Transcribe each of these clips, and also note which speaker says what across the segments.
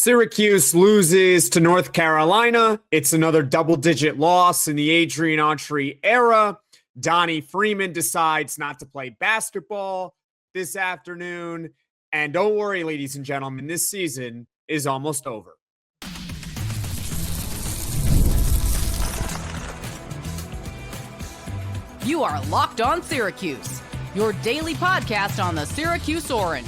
Speaker 1: Syracuse loses to North Carolina. It's another double-digit loss in the Adrian Autry era. Donnie Freeman decides not to play basketball this afternoon. And don't worry, ladies and gentlemen, this season is almost over.
Speaker 2: You are Locked On Syracuse, your daily podcast on the Syracuse Orange.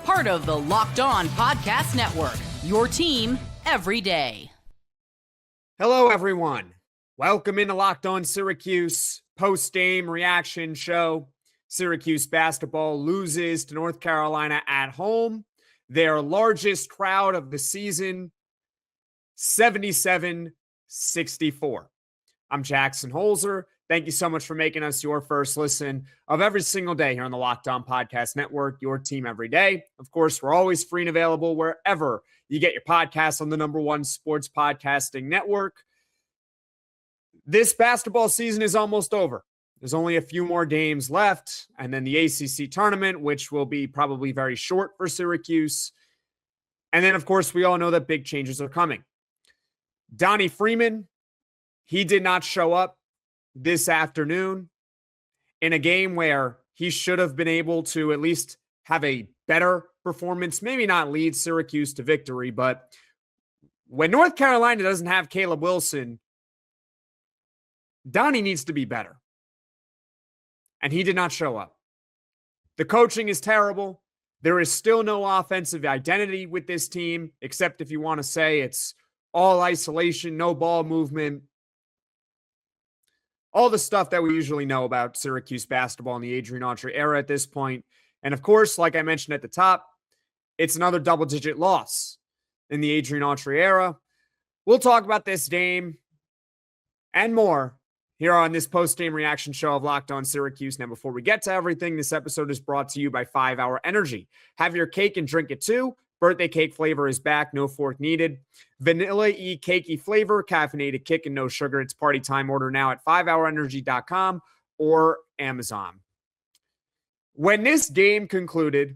Speaker 2: Part of the Locked On Podcast Network, your team every day.
Speaker 1: Hello, everyone. Welcome into Locked On Syracuse post-game reaction show. Syracuse basketball loses to North Carolina at home. Their largest crowd of the season, 77-64. I'm Jackson Holzer. Thank you so much for making us your first listen of every single day here on the Locked On Podcast Network, your team every day. Of course, we're always free and available wherever you get your podcasts on the #1 sports podcasting network. This basketball season is almost over. There's only a few more games left, and then the ACC tournament, which will be probably very short for Syracuse. And then, of course, we all know that big changes are coming. Donnie Freeman, he did not show up this afternoon in a game where he should have been able to at least have a better performance, maybe not lead Syracuse to victory, but when North Carolina doesn't have Caleb Wilson, Donnie needs to be better. And he did not show up. The coaching is terrible. There is still no offensive identity with this team, except if you want to say it's all isolation, no ball movement. All the stuff that we usually know about Syracuse basketball in the Adrian Autry era at this point. And of course, like I mentioned at the top, it's another double-digit loss in the Adrian Autry era. We'll talk about this game and more here on this post-game reaction show of Locked On Syracuse. Now, before we get to everything, this episode is brought to you by 5 Hour Energy. Have your cake and drink it too. Birthday cake flavor is back, no fork needed. Vanilla-y cakey flavor, caffeinated kick, and no sugar. It's party time. Order now at 5hourenergy.com or Amazon. When this game concluded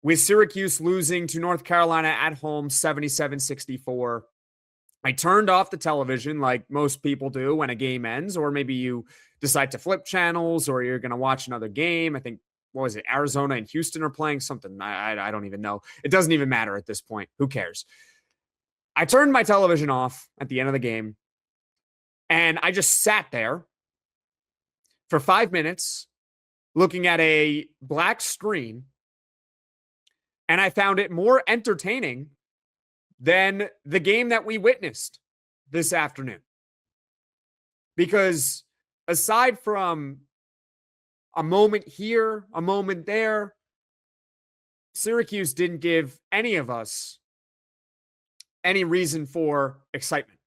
Speaker 1: with Syracuse losing to North Carolina at home 77-64, I turned off the television like most people do when a game ends, or maybe you decide to flip channels or you're going to watch another game. I think, what was it, Arizona and Houston are playing something. I don't even know. It doesn't even matter at this point. Who cares? I turned my television off at the end of the game, and I just sat there for 5 minutes looking at a black screen, and I found it more entertaining than the game that we witnessed this afternoon. Because aside from a moment here, a moment there, Syracuse didn't give any of us any reason for excitement.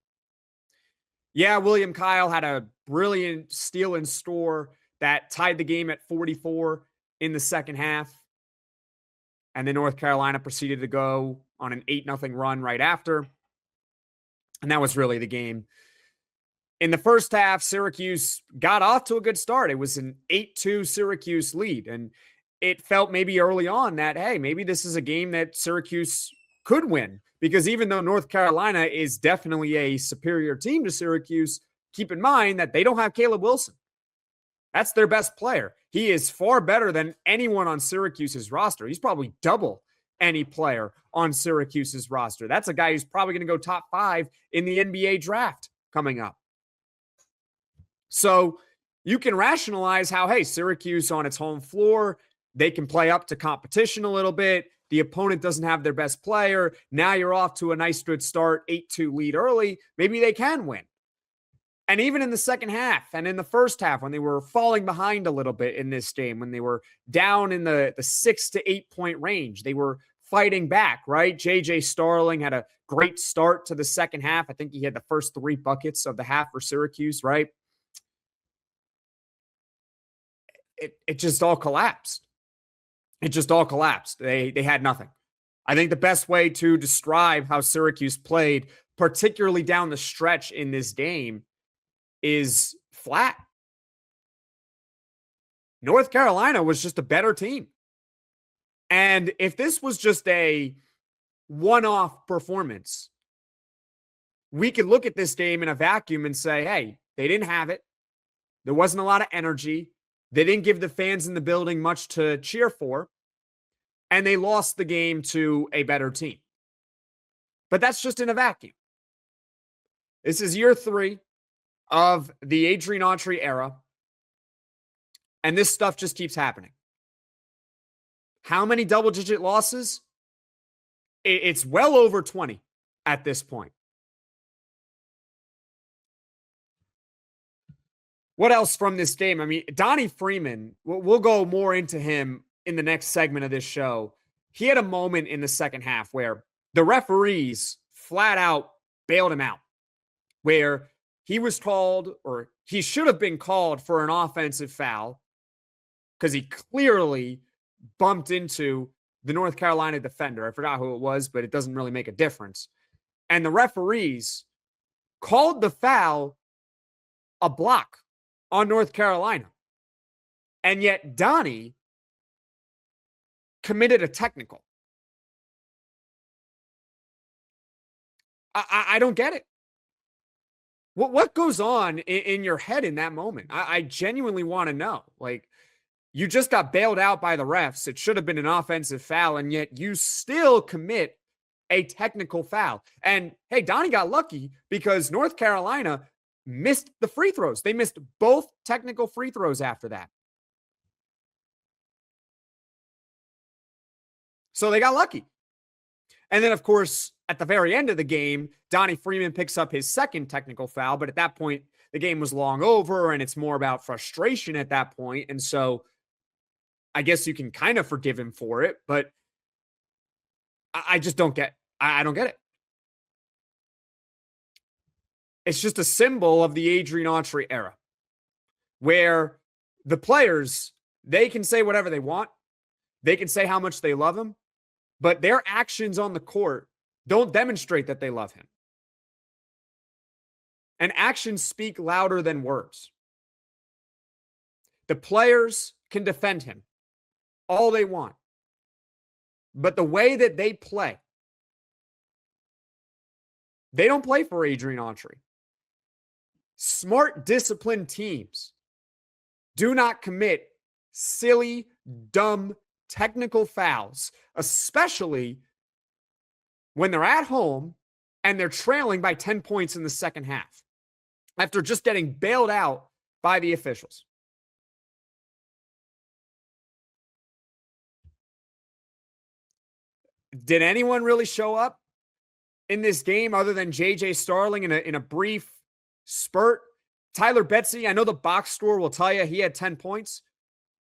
Speaker 1: Yeah, William Kyle had a brilliant steal and score that tied the game at 44 in the second half. And then North Carolina proceeded to go on an 8-0 run right after. And that was really the game. In the first half, Syracuse got off to a good start. It was an 8-2 Syracuse lead. And it felt maybe early on that, hey, maybe this is a game that Syracuse could win. Because even though North Carolina is definitely a superior team to Syracuse, keep in mind that they don't have Caleb Wilson. That's their best player. He is far better than anyone on Syracuse's roster. He's probably double any player on Syracuse's roster. That's a guy who's probably going to go top 5 in the NBA draft coming up. So you can rationalize how, hey, Syracuse on its home floor, they can play up to competition a little bit. The opponent doesn't have their best player. Now you're off to a nice good start, 8-2 lead early. Maybe they can win. And even in the second half and in the first half, when they were falling behind a little bit in this game, when they were down in the 6 to 8 point range, they were fighting back, right? JJ Starling had a great start to the second half. I think he had the first 3 buckets of the half for Syracuse, right? It just all collapsed. It just all collapsed. They had nothing. I think the best way to describe how Syracuse played, particularly down the stretch in this game, is flat. North Carolina was just a better team. And if this was just a one-off performance. We could look at this game in a vacuum and say, hey, they didn't have it. There wasn't a lot of energy. They didn't give the fans in the building much to cheer for. And they lost the game to a better team. But that's just in a vacuum. This is year 3 of the Adrian Autry era. And this stuff just keeps happening. How many double-digit losses? It's well over 20 at this point. What else from this game? I mean, Donnie Freeman, we'll go more into him in the next segment of this show. He had a moment in the second half where the referees flat out bailed him out, where he was called, or he should have been called, for an offensive foul because he clearly bumped into the North Carolina defender. I forgot who it was, but it doesn't really make a difference. And the referees called the foul a block on North Carolina. And yet Donnie committed a technical. I don't get it. What goes on in your head in that moment? I genuinely want to know. Like, you just got bailed out by the refs. It should have been an offensive foul, and yet you still commit a technical foul. And hey, Donnie got lucky because North Carolina missed the free throws. They missed both technical free throws after that. So they got lucky. And then, of course, at the very end of the game, Donnie Freeman picks up his second technical foul. But at that point, the game was long over, and it's more about frustration at that point. And so I guess you can kind of forgive him for it, but I just don't get, I don't get it. It's just a symbol of the Adrian Autry era where the players, they can say whatever they want. They can say how much they love him, but their actions on the court don't demonstrate that they love him. And actions speak louder than words. The players can defend him all they want, but the way that they play, they don't play for Adrian Autry. Smart, disciplined teams do not commit silly, dumb, technical fouls, especially when they're at home and they're trailing by 10 points in the second half after just getting bailed out by the officials. Did anyone really show up in this game other than J.J. Starling in a brief spurt? Tyler Betsey, I know the box score will tell you he had 10 points.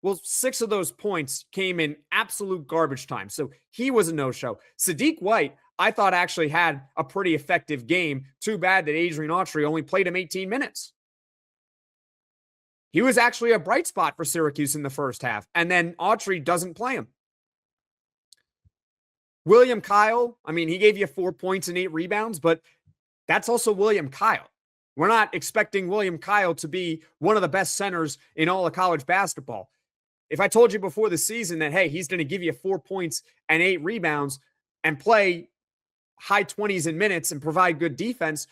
Speaker 1: Well, 6 of those points came in absolute garbage time, so he was a no-show. Sadiq White, I thought, actually had a pretty effective game. Too bad that Adrian Autry only played him 18 minutes. He was actually a bright spot for Syracuse in the first half, and then Autry doesn't play him. William Kyle, I mean, he gave you 4 points and 8 rebounds, but that's also William Kyle. We're not expecting William Kyle to be one of the best centers in all of college basketball. If I told you before the season that, hey, he's going to give you 4 points and 8 rebounds and play high 20s in minutes and provide good defense,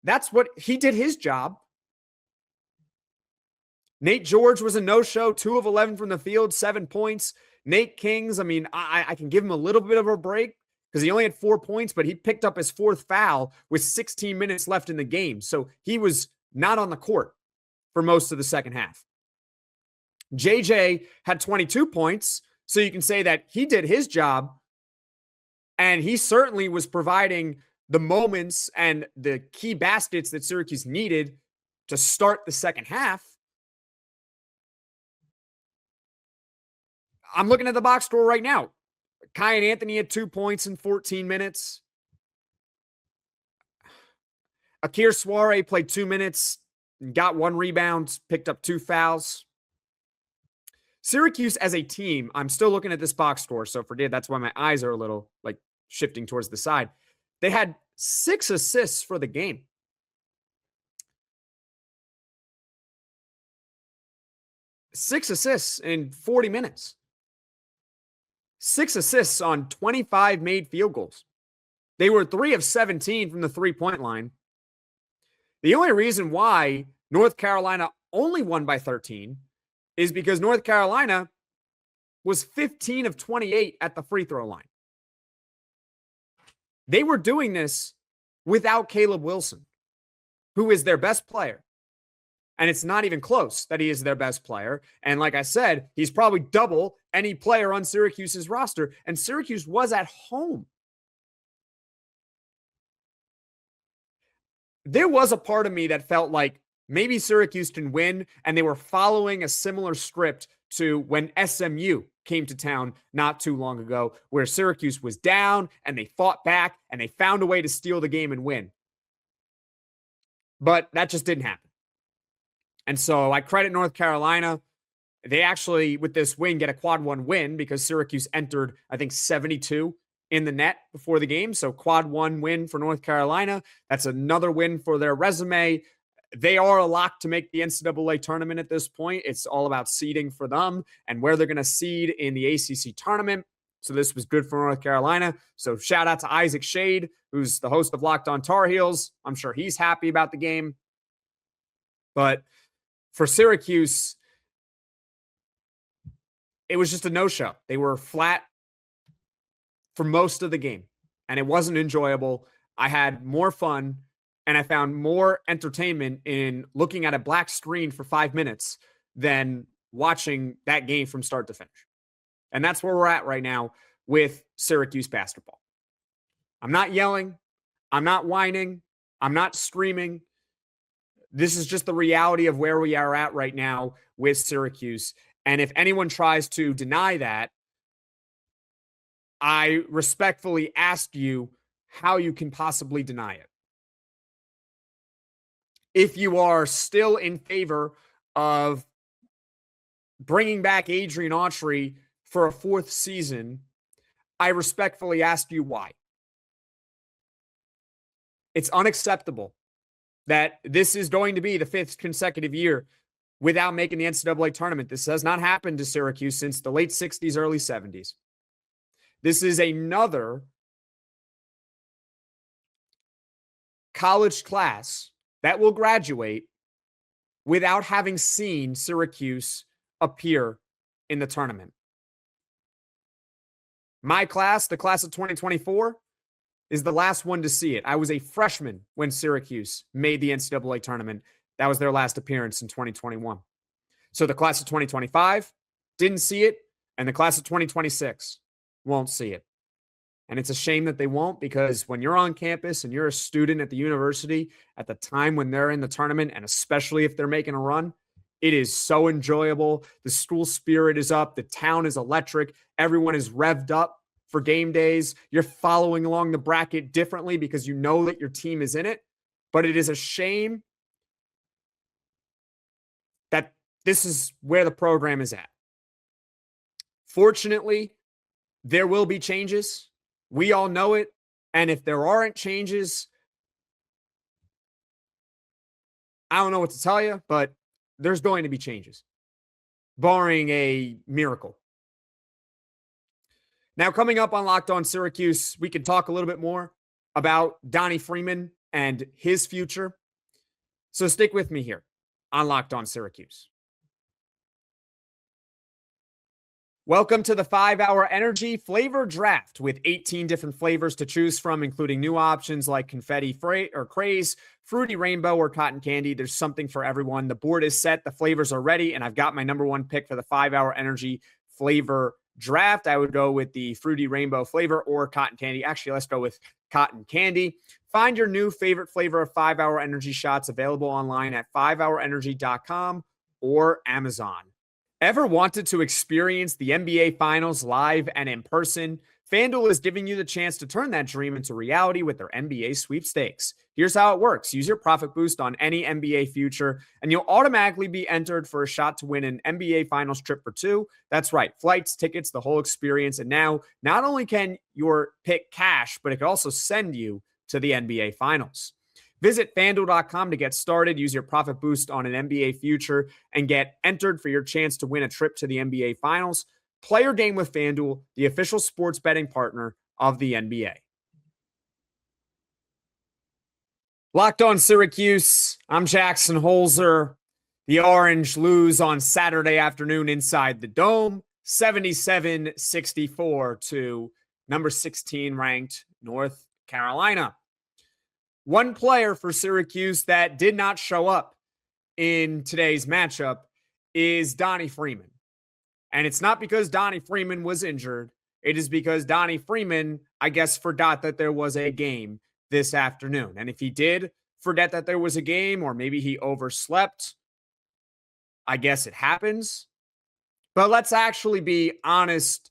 Speaker 1: that's what he did his job. Nait George was a no-show, 2 of 11 from the field, 7 points. Nate Kings, I mean, I can give him a little bit of a break because he only had 4 points, but he picked up his 4th foul with 16 minutes left in the game. So he was not on the court for most of the second half. JJ had 22 points, so you can say that he did his job, and he certainly was providing the moments and the key baskets that Syracuse needed to start the second half. I'm looking at the box score right now. Kai and Anthony had 2 points in 14 minutes. Akir Soare played 2 minutes, got 1 rebound, picked up 2 fouls. Syracuse as a team, I'm still looking at this box score, so forgive, that's why my eyes are a little like shifting towards the side. They had 6 assists for the game. Six assists in 40 minutes. 6 assists on 25 made field goals. They were 3 of 17 from the three-point line. The only reason why North Carolina only won by 13 is because North Carolina was 15 of 28 at the free throw line. They were doing this without Caleb Wilson, who is their best player. And it's not even close that he is their best player. And like I said, he's probably double any player on Syracuse's roster. And Syracuse was at home. There was a part of me that felt like maybe Syracuse can win, and they were following a similar script to when SMU came to town not too long ago, where Syracuse was down and they fought back and they found a way to steal the game and win. But that just didn't happen. And so I credit North Carolina. They actually, with this win, get a quad one win because Syracuse entered, I think, 72 in the net before the game. So quad one win for North Carolina. That's another win for their resume. They are a lock to make the NCAA tournament at this point. It's all about seeding for them and where they're going to seed in the ACC tournament. So this was good for North Carolina. So shout out to Isaac Shade, who's the host of Locked On Tar Heels. I'm sure he's happy about the game. But for Syracuse, it was just a no-show. They were flat for most of the game, and it wasn't enjoyable. I had more fun, and I found more entertainment in looking at a black screen for 5 minutes than watching that game from start to finish. And that's where we're at right now with Syracuse basketball. I'm not yelling. I'm not whining. I'm not screaming. This is just the reality of where we are at right now with Syracuse. And if anyone tries to deny that, I respectfully ask you how you can possibly deny it. If you are still in favor of bringing back Adrian Autry for a fourth season, I respectfully ask you why. It's unacceptable that this is going to be the fifth consecutive year without making the NCAA tournament. This has not happened to Syracuse since the late 60s, early 70s. This is another college class that will graduate without having seen Syracuse appear in the tournament. My class, the class of 2024, is the last one to see it. I was a freshman when Syracuse made the NCAA tournament. That was their last appearance in 2021. So the class of 2025 didn't see it, and the class of 2026 won't see it. And it's a shame that they won't, because when you're on campus and you're a student at the university at the time when they're in the tournament, and especially if they're making a run, it is so enjoyable. The school spirit is up. The town is electric. Everyone is revved up for game days. You're following along the bracket differently because you know that your team is in it. But it is a shame that this is where the program is at. Fortunately, there will be changes. We all know it. And if there aren't changes, I don't know what to tell you, but there's going to be changes, barring a miracle. Now, coming up on Locked On Syracuse, we can talk a little bit more about Donnie Freeman and his future. So stick with me here on Locked On Syracuse. Welcome to the 5-hour energy flavor draft with 18 different flavors to choose from, including new options like confetti or craze, fruity rainbow, or cotton candy. There's something for everyone. The board is set. The flavors are ready. And I've got my number one pick for the 5-hour energy flavor draft. I would go with the fruity rainbow flavor or cotton candy. Actually, let's go with cotton candy. Find your new favorite flavor of 5-hour energy shots available online at 5hourenergy.com or Amazon. Ever wanted to experience the NBA Finals live and in person? FanDuel is giving you the chance to turn that dream into reality with their NBA sweepstakes. Here's how it works. Use your profit boost on any NBA future, and you'll automatically be entered for a shot to win an NBA Finals trip for two. That's right. Flights, tickets, the whole experience. And now, not only can your pick cash, but it can also send you to the NBA Finals. Visit FanDuel.com to get started. Use your profit boost on an NBA future and get entered for your chance to win a trip to the NBA Finals. Play your game with FanDuel, the official sports betting partner of the NBA. Locked on Syracuse. I'm Jackson Holzer. The Orange lose on Saturday afternoon inside the Dome, 77-64 to number 16 ranked North Carolina. One player for Syracuse that did not show up in today's matchup is Donnie Freeman. And it's not because Donnie Freeman was injured. It is because Donnie Freeman, I guess, forgot that there was a game this afternoon. And if he did forget that there was a game, or maybe he overslept, I guess it happens. But let's actually be honest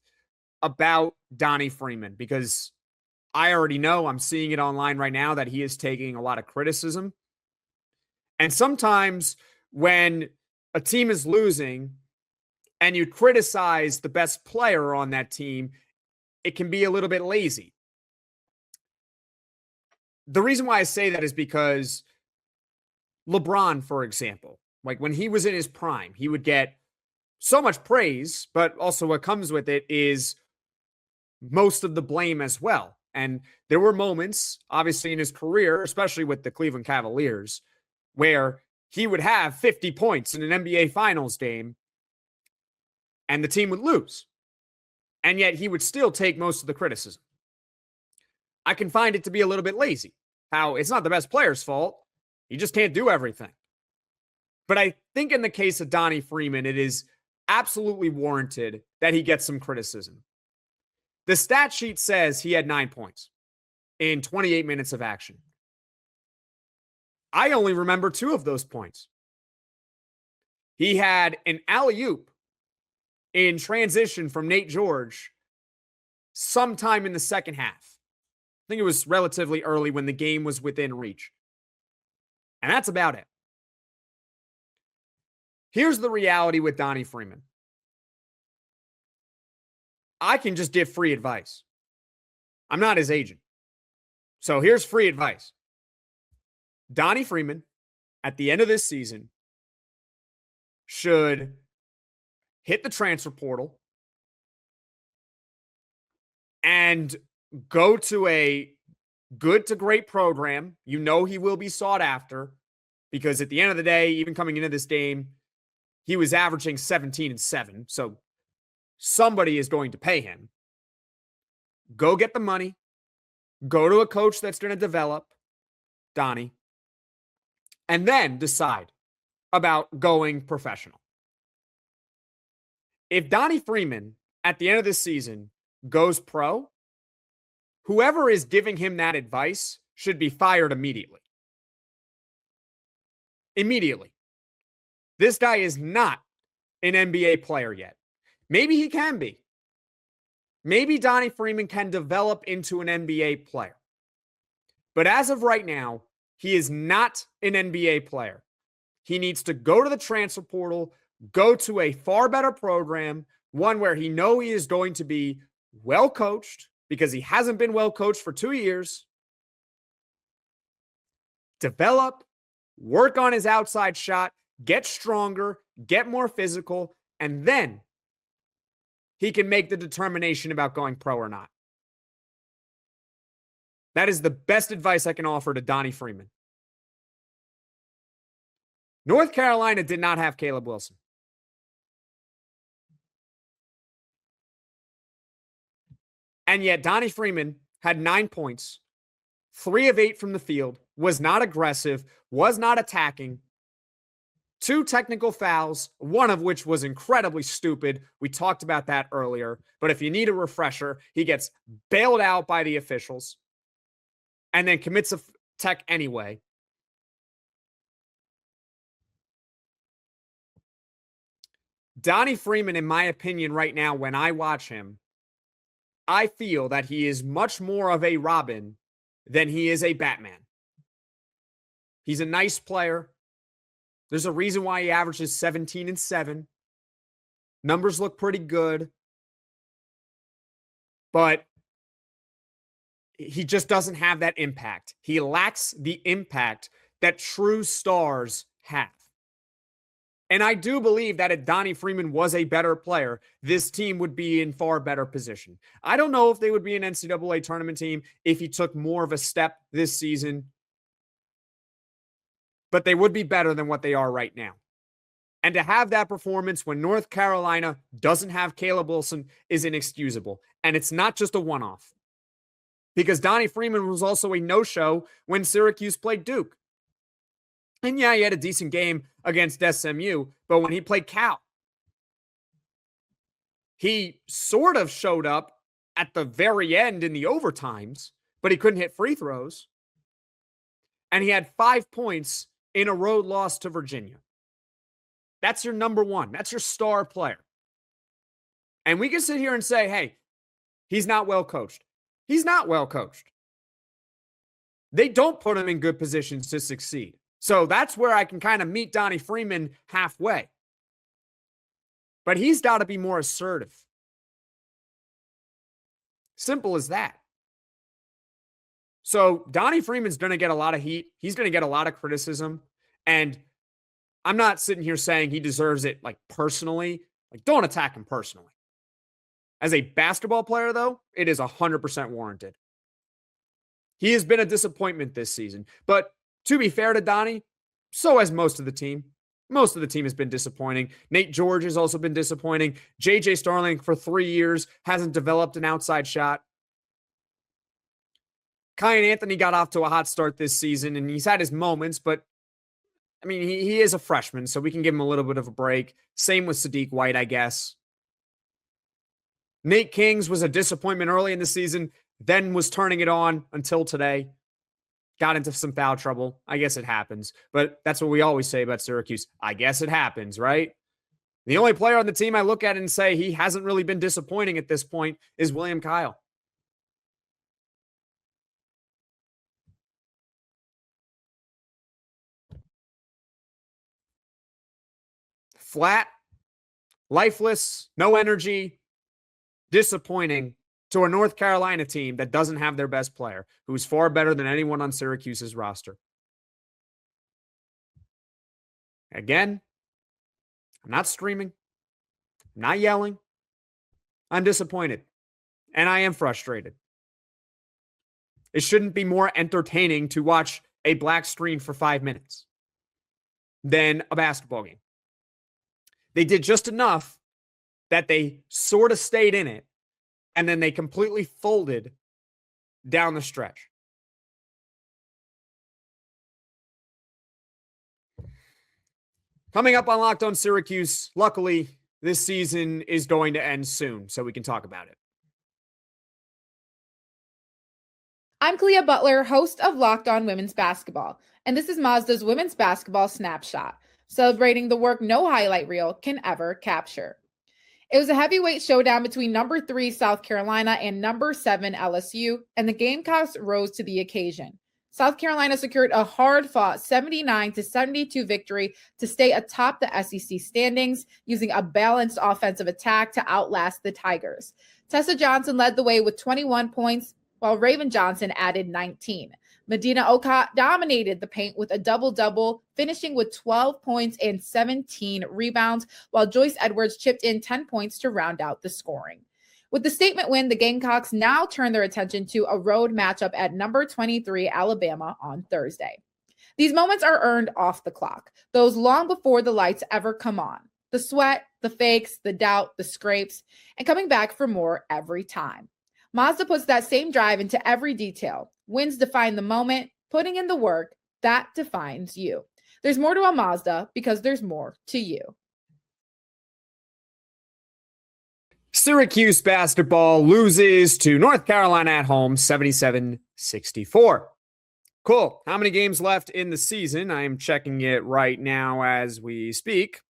Speaker 1: about Donnie Freeman, because I already know, I'm seeing it online right now, that he is taking a lot of criticism. And sometimes when a team is losing and you criticize the best player on that team, it can be a little bit lazy. The reason why I say that is because LeBron, for example, like when he was in his prime, he would get so much praise, but also what comes with it is most of the blame as well. And there were moments, obviously, in his career, especially with the Cleveland Cavaliers, where he would have 50 points in an NBA Finals game and the team would lose. And yet he would still take most of the criticism. I can find it to be a little bit lazy. How it's not the best player's fault. He just can't do everything. But I think in the case of Donnie Freeman, it is absolutely warranted that he gets some criticism. The stat sheet says he had 9 points in 28 minutes of action. I only remember 2 of those points. He had an alley-oop in transition from Nait George sometime in the second half. I think it was relatively early when the game was within reach. And that's about it. Here's the reality with Donnie Freeman. I can just give free advice. I'm not his agent. So here's free advice. Donnie Freeman, at the end of this season, should hit the transfer portal and go to a good to great program. You know he will be sought after, because at the end of the day, even coming into this game, he was averaging 17-7. So somebody is going to pay him. Go get the money. Go to a coach that's going to develop Donnie. And then decide about going professional. If Donnie Freeman, at the end of this season, goes pro, whoever is giving him that advice should be fired immediately. Immediately. This guy is not an NBA player yet. Maybe he can be. Maybe Donnie Freeman can develop into an NBA player. But as of right now, he is not an NBA player. He needs to go to the transfer portal, go to a far better program, one where he knows he is going to be well coached, because he hasn't been well coached for 2 years. Develop, work on his outside shot, get stronger, get more physical, and then he can make the determination about going pro or not. That is the best advice I can offer to Donnie Freeman. North Carolina did not have Caleb Wilson. And yet Donnie Freeman had 9 points, 3 of 8 from the field, was not aggressive, was not attacking. 2 technical fouls, one of which was incredibly stupid. We talked about that earlier. But if you need a refresher, he gets bailed out by the officials and then commits a tech anyway. Donnie Freeman, in my opinion, right now, when I watch him, I feel that he is much more of a Robin than he is a Batman. He's a nice player. There's a reason why he averages 17-7. Numbers look pretty good. But he just doesn't have that impact. He lacks the impact that true stars have. And I do believe that if Donnie Freeman was a better player, this team would be in far better position. I don't know if they would be an NCAA tournament team if he took more of a step this season. but they would be better than what they are right now. And to have that performance when North Carolina doesn't have Caleb Wilson is inexcusable. And it's not just a one-off. Because Donnie Freeman was also a no-show when Syracuse played Duke. And yeah, he had a decent game against SMU, but when he played Cal, he sort of showed up at the very end in the overtimes, but he couldn't hit free throws. And he had 5 points in a road loss to Virginia. That's your number one. That's your star player. And we can sit here and say, hey, he's not well coached. He's not well coached. They don't put him in good positions to succeed. So that's where I can kind of meet Donnie Freeman halfway. But he's got to be more assertive. Simple as that. So Donnie Freeman's going to get a lot of heat. He's going to get a lot of criticism. And I'm not sitting here saying he deserves it like personally. Like, don't attack him personally. As a basketball player, though, it is 100% warranted. He has been a disappointment this season. But to be fair to Donnie, so has most of the team. Most of the team has been disappointing. Nait George has also been disappointing. J.J. Starling, for 3 years, hasn't developed an outside shot. Kyan Anthony got off to a hot start this season, and he's had his moments, but I mean, he is a freshman, so we can give him a little bit of a break. Same with Sadiq White, I guess. Nate Kings was a disappointment early in the season, then was turning it on until today. Got into some foul trouble. I guess it happens. But that's what we always say about Syracuse. I guess it happens, right? The only player on the team I look at and say he hasn't really been disappointing at this point is William Kyle. Flat, lifeless, no energy, disappointing to a North Carolina team that doesn't have their best player, who's far better than anyone on Syracuse's roster. Again, I'm not screaming. I'm not yelling. I'm disappointed. And I am frustrated. It shouldn't be more entertaining to watch a black screen for 5 minutes than a basketball game. They did just enough that they sort of stayed in it, and then they completely folded down the stretch. Coming up on Locked On Syracuse, luckily, this season is going to end soon, so we can talk about it.
Speaker 3: I'm Clea Butler, host of Locked On Women's Basketball, and this is Mazda's Women's Basketball Snapshot, celebrating the work no highlight reel can ever capture. It was a heavyweight showdown between number 3 South Carolina and number 7 LSU, and the Gamecocks rose to the occasion. South Carolina secured a hard-fought 79-72 victory to stay atop the SEC standings, using a balanced offensive attack to outlast the Tigers. Tessa Johnson led the way with 21 points, while Raven Johnson added 19. Medina Okot dominated the paint with a double-double, finishing with 12 points and 17 rebounds, while Joyce Edwards chipped in 10 points to round out the scoring. With the statement win, the Gamecocks now turn their attention to a road matchup at number 23 Alabama on Thursday. These moments are earned off the clock, those long before the lights ever come on. The sweat, the fakes, the doubt, the scrapes, and coming back for more every time. Mazda puts that same drive into every detail. Wins define the moment, putting in the work, that defines you. There's more to a Mazda because there's more to you.
Speaker 1: Syracuse basketball loses to North Carolina at home, 77-64. Cool. How many games left in the season? I am checking it right now as we speak.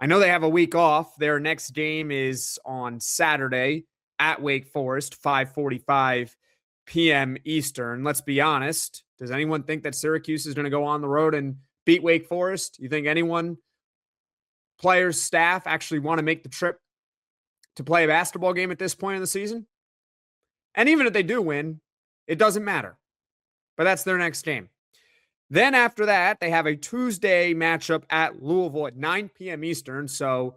Speaker 1: I know they have a week off. Their next game is on Saturday at Wake Forest, 5:45 p.m. Eastern. Let's be honest. Does anyone think that Syracuse is going to go on the road and beat Wake Forest? You think anyone, players, staff, actually want to make the trip to play a basketball game at this point in the season? And even if they do win, it doesn't matter. But that's their next game. Then after that, they have a Tuesday matchup at Louisville at 9 p.m. Eastern. So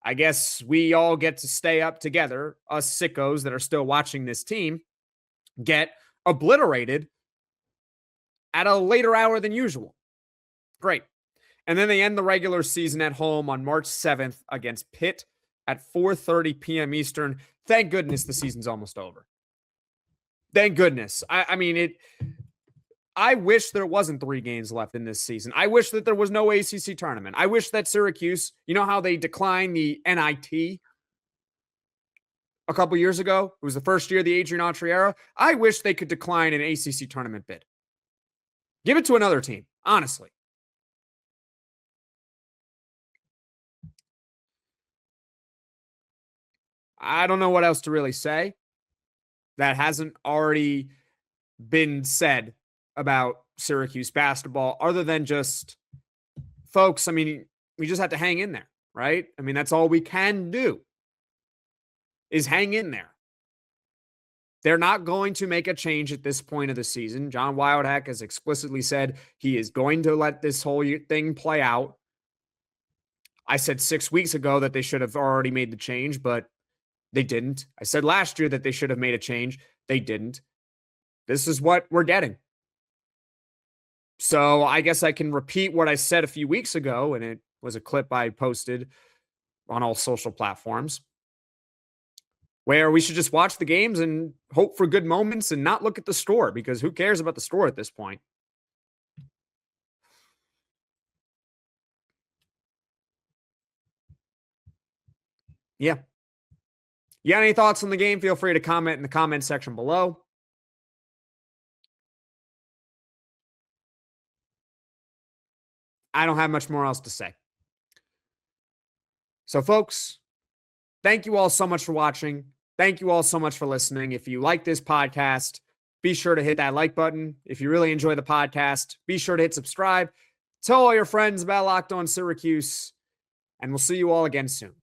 Speaker 1: I guess we all get to stay up together. Us sickos that are still watching this team get obliterated at a later hour than usual. Great. And then they end the regular season at home on March 7th against Pitt at 4:30 p.m. Eastern. Thank goodness the season's almost over. Thank goodness. I mean, I wish there wasn't 3 games left in this season. I wish that there was no ACC tournament. I wish that Syracuse, you know how they declined the NIT a couple years ago? It was the first year of the Adrian Autry era. I wish they could decline an ACC tournament bid. Give it to another team, honestly. I don't know what else to really say that hasn't already been said about Syracuse basketball, other than just, folks, I mean, we just have to hang in there, right? I mean, that's all we can do is hang in there. They're not going to make a change at this point of the season. John Wildhack has explicitly said he is going to let this whole thing play out. I said 6 weeks ago that they should have already made the change, but they didn't. I said last year that they should have made a change. They didn't. This is what we're getting. So I guess I can repeat what I said a few weeks ago, and it was a clip I posted on all social platforms, where we should just watch the games and hope for good moments and not look at the score, because who cares about the score at this point? Yeah. You got any thoughts on the game? Feel free to comment in the comment section below. I don't have much more else to say. So, folks, thank you all so much for watching. Thank you all so much for listening. If you like this podcast, be sure to hit that like button. If you really enjoy the podcast, be sure to hit subscribe. Tell all your friends about Locked On Syracuse, and we'll see you all again soon.